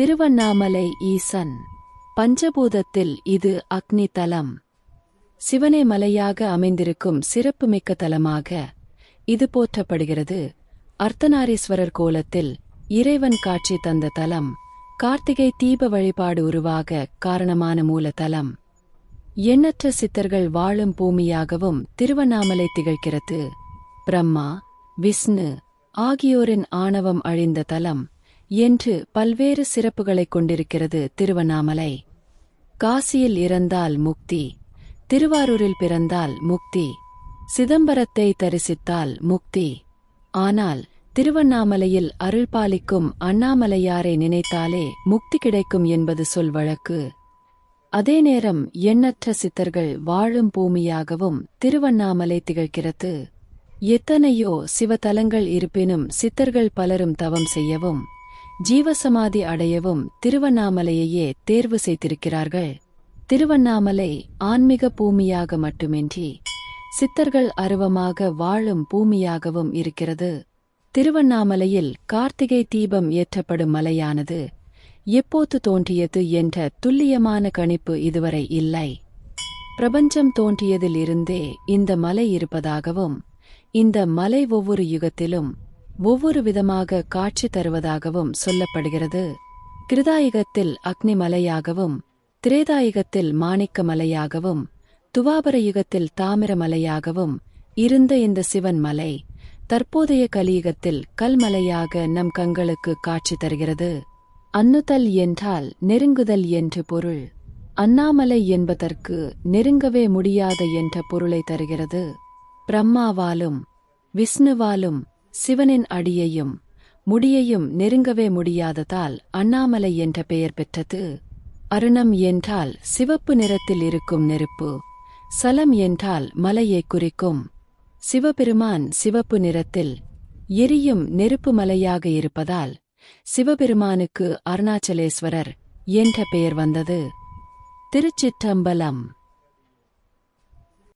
திருவண்ணாமலை ஈசன் பஞ்சபூதத்தில் இது அக்னி தலம். சிவனே மலையாக அமைந்திருக்கும் சிறப்புமிக்க தலமாக இது போற்றப்படுகிறது. அர்த்தநாரீஸ்வரர் கோலத்தில் இறைவன் காட்சி தந்த தலம், கார்த்திகை தீப வழிபாடு உருவாக காரணமான மூலதலம், எண்ணற்ற சித்தர்கள் வாழும் பூமியாகவும் திருவண்ணாமலை திகழ்கிறது. பிரம்மா, விஷ்ணு ஆகியோரின் ஆணவம் அழிந்த தலம் என்று பல்வேறு சிறப்புகளைக் கொண்டிருக்கிறது திருவண்ணாமலை. காசியில் இறந்தால் முக்தி, திருவாரூரில் பிறந்தால் முக்தி, சிதம்பரத்தை தரிசித்தால் முக்தி. ஆனால் திருவண்ணாமலையில் அருள்பாலிக்கும் அண்ணாமலையாரை நினைத்தாலே முக்தி கிடைக்கும் என்பது சொல் வழக்கு. அதே நேரம் எண்ணற்ற சித்தர்கள் வாழும் பூமியாகவும் திருவண்ணாமலை திகழ்கிறது. எத்தனையோ சிவத்தலங்கள் இருப்பினும் சித்தர்கள் பலரும் தவம் செய்யவும் ஜீவசமாதி அடையவும் திருவண்ணாமலையையே தேர்வு செய்திருக்கிறார்கள். திருவண்ணாமலை ஆன்மீக பூமியாக மட்டுமின்றி சித்தர்கள் அருவமாக வாழும் பூமியாகவும் இருக்கிறது. திருவண்ணாமலையில் கார்த்திகை தீபம் ஏற்றப்படும் மலையானது எப்போது தோன்றியது என்ற துல்லியமான கணிப்பு இதுவரை இல்லை. பிரபஞ்சம் தோன்றியதில் இருந்தே இந்த மலை இருப்பதாகவும், இந்த மலை ஒவ்வொரு யுகத்திலும் ஒவ்வொரு விதமாக காட்சி தருவதாகவும் சொல்லப்படுகிறது. கிருதாயுகத்தில் அக்னி மலையாகவும், திரேதாயுகத்தில் மாணிக்க மலையாகவும், துவாபர யுகத்தில் தாமிர மலையாகவும் இருந்த இந்த சிவன் மலை தற்போதைய கலியுகத்தில் கல்மலையாக நம் கண்களுக்கு காட்சி தருகிறது. அன்னுதல் என்றால் நெருங்குதல் என்று பொருள். அண்ணாமலை என்பதற்கு நெருங்கவே முடியாத என்ற பொருளை தருகிறது. பிரம்மாவாலும் விஷ்ணுவாலும் சிவனின் அடியையும் முடியையும் நெருங்கவே முடியாததால் அண்ணாமலை என்ற பெயர் பெற்றது. அருணம் என்றால் சிவப்பு நிறத்தில் இருக்கும் நெருப்பு, சலம் என்றால் மலையை குறிக்கும். சிவபெருமான் சிவப்பு நிறத்தில் எரியும் நெருப்பு மலையாக இருப்பதால் சிவபெருமானுக்கு அருணாச்சலேஸ்வரர் என்ற பெயர் வந்தது. திருச்சிற்றம்பலம்.